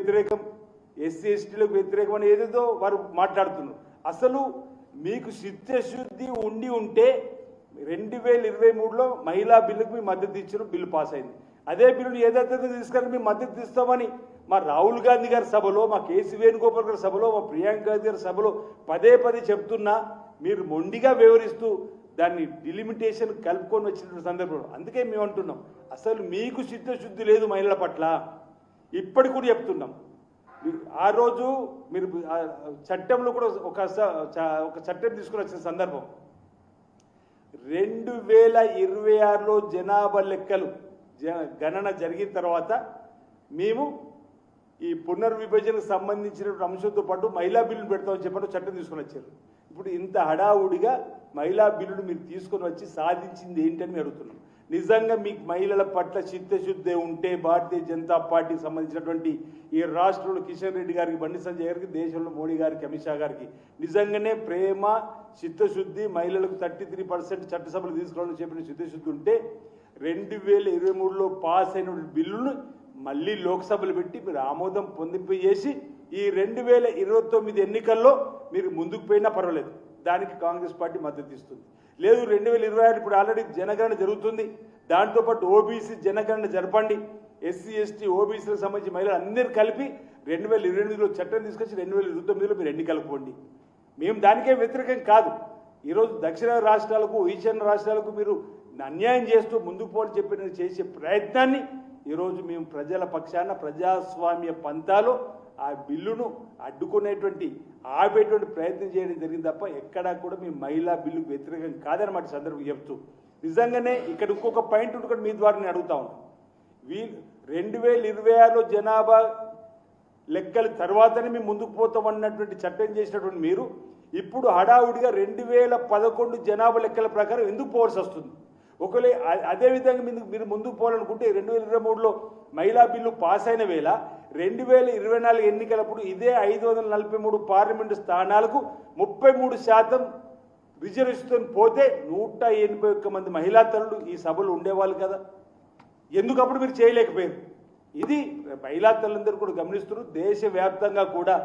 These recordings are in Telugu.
వ్యతిరేకం, ఎస్సీ ఎస్టీలకు వ్యతిరేకం అని ఏదేదో వారు మాట్లాడుతున్నారు. అసలు మీకు చిత్తశుద్ధి ఉండి ఉంటే 2023లో మహిళా బిల్లుకు మీ మద్దతు ఇచ్చిన బిల్లు పాస్ అయింది. అదే బిల్లును ఏదైతే తీసుకొని మేము మద్దతు ఇస్తామని మా రాహుల్ గాంధీ గారి సభలో, మా కేసీ వేణుగోపాల్ గారి సభలో, మా ప్రియాంక గాంధీ గారి సభలో పదే పదే చెప్తున్నా మీరు మొండిగా వివరిస్తూ దాన్ని డిలిమిటేషన్ కలుపుకొని వచ్చినటువంటి సందర్భంలో అందుకే మేము అంటున్నాం అసలు మీకు చిత్తశుద్ధి లేదు మహిళల పట్ల. ఇప్పటికి కూడా చెప్తున్నాం. ఆ రోజు మీరు చట్టంలో కూడా ఒక చట్టం తీసుకుని వచ్చిన సందర్భం 2026లో జనాభా లెక్కలు గణన జరిగిన తర్వాత మేము ఈ పునర్విభజనకు సంబంధించిన అంశంతో పాటు మహిళా బిల్లును పెడతామని చెప్పి చట్టం తీసుకొని వచ్చారు. ఇప్పుడు ఇంత హడావుడిగా మహిళా బిల్లును మీరు తీసుకొని వచ్చి సాధించింది ఏంటని మేము అడుగుతున్నాం. నిజంగా మీకు మహిళల పట్ల చిత్తశుద్ధి ఉంటే భారతీయ జనతా పార్టీకి సంబంధించినటువంటి ఈ రాష్ట్రంలో కిషన్ రెడ్డి గారికి, బండి సంజయ్ గారికి, దేశంలో మోడీ గారికి, అమిత్ షా గారికి నిజంగానే ప్రేమ చిత్తశుద్ధి మహిళలకు 33% చట్టసభలు తీసుకోవాలని చెప్పిన చిత్తశుద్ధి ఉంటే 2023లో పాస్ అయిన బిల్లును మళ్ళీ లోక్సభలు పెట్టి మీరు ఆమోదం పొందింపజేసి ఈ 2029 ఎన్నికల్లో మీరు ముందుకు పోయినా పర్వాలేదు, దానికి కాంగ్రెస్ పార్టీ మద్దతు ఇస్తుంది. లేదు 2026 ఇప్పుడు ఆల్రెడీ జనగణన జరుగుతుంది, దాంతోపాటు ఓబీసీ జనగణన జరపండి, ఎస్సీ ఎస్టీ ఓబీసీలకు సంబంధించి మహిళలు అందరూ కలిపి 2028లో చట్టం తీసుకొచ్చి 2029లో మీరు ఎన్నికలకు పోండి. మేము దానికే వ్యతిరేకం కాదు. ఈరోజు దక్షిణ రాష్ట్రాలకు, ఈశాన్య రాష్ట్రాలకు మీరు అన్యాయం చేస్తూ ముందుకు పోని చెప్పిన చేసే ప్రయత్నాన్ని ఈరోజు మేము ప్రజల పక్షాన ప్రజాస్వామ్య పంతాలో ఆ బిల్లును అడ్డుకునేటువంటి ఆపేటువంటి ప్రయత్నం చేయడం జరిగింది తప్ప ఎక్కడా కూడా మేము మహిళా బిల్లుకు వ్యతిరేకం కాదనమాట సందర్భం చెప్తూ. నిజంగానే ఇక్కడ ఇంకొక పాయింట్ ఉంటుంది, మీ ద్వారా నేను అడుగుతా ఉన్నాను. 2026లో జనాభా లెక్కల తర్వాతనే మేము ముందుకు పోతామన్నటువంటి చట్టం చేసినటువంటి మీరు ఇప్పుడు హడావుడిగా 2011 జనాభా లెక్కల ప్రకారం ఎందుకు పోవాల్సి వస్తుంది? ఒకవేళ అదేవిధంగా మీరు ముందుకు పోవాలనుకుంటే 2023లో మహిళా బిల్లు పాస్ అయిన వేళ 2024 ఎన్నికలప్పుడు ఇదే 543 పార్లమెంటు స్థానాలకు 33% రిజర్వేషన్ పోతే 181 మంది మహిళా తల్లులు ఈ సభలు ఉండేవాళ్ళు కదా. ఎందుకు అప్పుడు మీరు చేయలేకపోయారు? ఇది మహిళా తల్లులందరూ కూడా గమనిస్తున్నారు. దేశవ్యాప్తంగా కూడా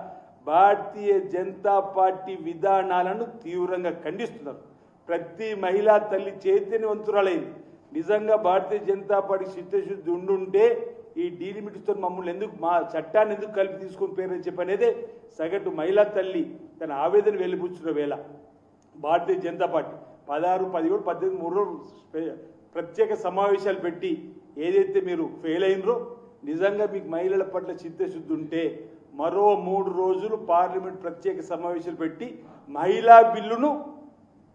భారతీయ జనతా పార్టీ విధానాలను తీవ్రంగా ఖండిస్తున్నారు. ప్రతి మహిళా తల్లి చైతన్యవంతురాలైంది. నిజంగా భారతీయ జనతా పార్టీ చిత్తశుద్ధి ఉండుంటే ఈ డీలిమిట్తో మమ్మల్ని ఎందుకు, మా చట్టాన్ని ఎందుకు కలిపి తీసుకుని పేరని చెప్పనేదే సగటు మహిళా తల్లి తన ఆవేదన వెలిపుచ్చిన వేళ భారతీయ జనతా పార్టీ 16, 17, 18 3 రోజులు ప్రత్యేక సమావేశాలు పెట్టి ఏదైతే మీరు ఫెయిల్ అయినరో, నిజంగా మీకు మహిళల పట్ల చిత్తశుద్ధి ఉంటే మరో 3 రోజులు పార్లమెంట్ ప్రత్యేక సమావేశాలు పెట్టి మహిళా బిల్లును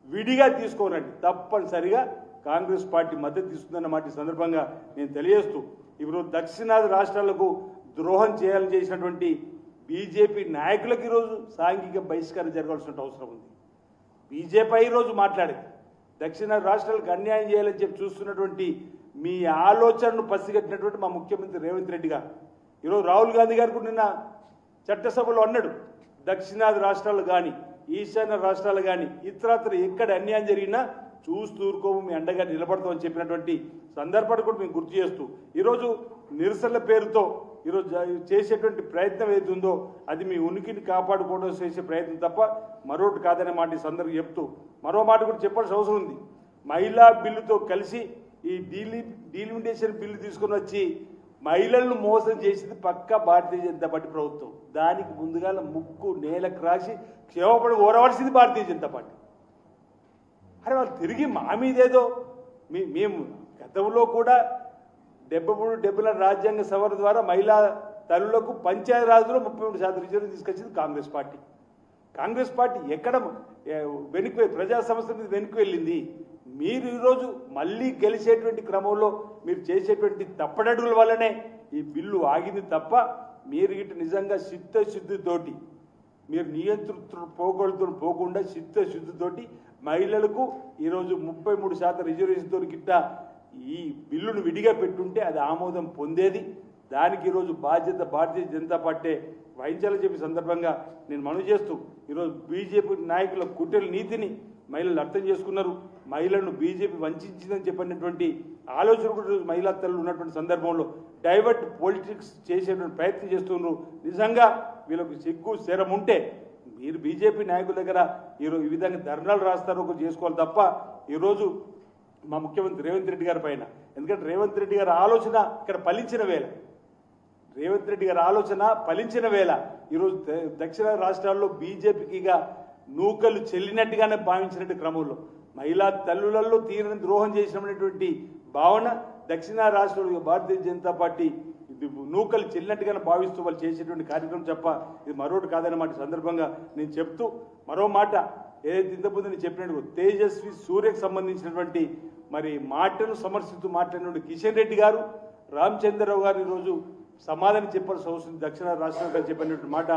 విడిగా తీసుకోనండి. తప్పనిసరిగా కాంగ్రెస్ పార్టీ మద్దతు ఇస్తుందన్నమాట ఈ సందర్భంగా నేను తెలియజేస్తూ, ఇప్పుడు దక్షిణాది రాష్ట్రాలకు ద్రోహం చేయాలని చేసినటువంటి బీజేపీ నాయకులకు ఈరోజు సాంఘిక బహిష్కరణ జరగాల్సిన అవసరం ఉంది. బీజేపీ ఈరోజు మాట్లాడేది దక్షిణ రాష్ట్రాలకు అన్యాయం చేయాలని చెప్పి చూస్తున్నటువంటి మీ ఆలోచనను పసిగట్టినటువంటి మా ముఖ్యమంత్రి రేవంత్ రెడ్డి గారు ఈరోజు రాహుల్ గాంధీ గారు కూడా నిన్న చట్టసభలో అన్నాడు, దక్షిణాది రాష్ట్రాలు కానీ ఈశాన్య రాష్ట్రాలు కానీ ఇతరత్ర ఎక్కడ అన్యాయం జరిగినా చూస్తూ ఊరుకోము, మీ అండగా నిలబడతామని చెప్పినటువంటి సందర్భాన్ని కూడా మేము గుర్తు చేస్తూ ఈరోజు నిరసనల పేరుతో ఈరోజు చేసేటువంటి ప్రయత్నం ఏది ఉందో అది మీ ఉనికిని కాపాడుకోవడం చేసే ప్రయత్నం తప్ప మరొకటి కాదనే మాట ఈ సందర్భం చెప్తూ మరో మాట కూడా చెప్పాల్సిన అవసరం ఉంది. మహిళా బిల్లుతో కలిసి ఈ డీలిమిటేషన్ బిల్లు తీసుకొని వచ్చి మహిళలను మోసం చేసింది పక్కా భారతీయ జనతా పార్టీ ప్రభుత్వం. దానికి ముందుగా ముక్కు నేలకు రాసి క్షేమపడి ఓరవలసింది భారతీయ జనతా పార్టీ. అరే వాళ్ళు తిరిగి మా మీదేదో మేము గతంలో కూడా 73, 74 రాజ్యాంగ సవరణ ద్వారా మహిళా తల్లులకు పంచాయతీరాజ్లో 33% రిజర్వ్ తీసుకొచ్చింది కాంగ్రెస్ పార్టీ. కాంగ్రెస్ పార్టీ ఎక్కడ వెనుక ప్రజా సమస్యల మీద వెనుక వెళ్ళింది? మీరు ఈరోజు మళ్ళీ గెలిచేటువంటి క్రమంలో మీరు చేసేటువంటి తప్పడడుగుల వల్లనే ఈ బిల్లు ఆగింది తప్ప మీరు ఇటు నిజంగా చిత్తశుద్ధితోటి మీరు నియంత్రిత పోగొడుతున్న పోకుండా చిత్తశుద్ధితోటి మహిళలకు ఈరోజు 33% రిజర్వేషన్తో గిట్ట ఈ బిల్లును విడిగా పెట్టుంటే అది ఆమోదం పొందేది. దానికి ఈరోజు బాధ్యత భారతీయ జనతా పార్టీ వహించాలని చెప్పి సందర్భంగా నేను మనవి చేస్తూ ఈరోజు బీజేపీ నాయకుల కుట్రల నీతిని మహిళలు అర్థం చేసుకున్నారు. మహిళలను బీజేపీ వంచిందని చెప్పినటువంటి ఆలోచన కూడా మహిళా తల్లులు ఉన్నటువంటి సందర్భంలో డైవర్ట్ పొలిటిక్స్ చేసేటువంటి ప్రయత్నం చేస్తున్నారు. నిజంగా వీళ్ళకు సిగ్గు శరం ఉంటే మీరు బీజేపీ నాయకుల దగ్గర ఈరోజు ఈ విధంగా ధర్నాలు రాస్తారు చేసుకోవాలి తప్ప ఈరోజు మా ముఖ్యమంత్రి రేవంత్ రెడ్డి గారి పైన, ఎందుకంటే రేవంత్ రెడ్డి గారి ఆలోచన ఇక్కడ ఫలించిన వేళ, రేవంత్ రెడ్డి గారి ఆలోచన ఫలించిన వేళ ఈరోజు దక్షిణ రాష్ట్రాల్లో బీజేపీకిగా నూకలు చెల్లినట్టుగానే భావించినట్టు క్రమంలో మహిళా తల్లులలో తీరని ద్రోహం చేసినటువంటి భావన దక్షిణ రాష్ట్రంలో భారతీయ జనతా పార్టీ నూకలు చెల్లినట్టుగానే భావిస్తూ వాళ్ళు చేసేటువంటి కార్యక్రమం తప్ప ఇది మరొకటి కాదన్నమాట సందర్భంగా నేను చెప్తూ, మరో మాట ఏదైతే ఇంతకుముందు నేను చెప్పినట్టు తేజస్వి సూర్యకు సంబంధించినటువంటి మరి మాటను సమర్శిస్తూ మాట్లాడినటువంటి కిషన్ రెడ్డి గారు, రామచంద్రరావు గారు ఈరోజు సమాధానం చెప్పాల్సి అవసరం. దక్షిణ రాష్ట్రాలకు చెప్పినటువంటి మాట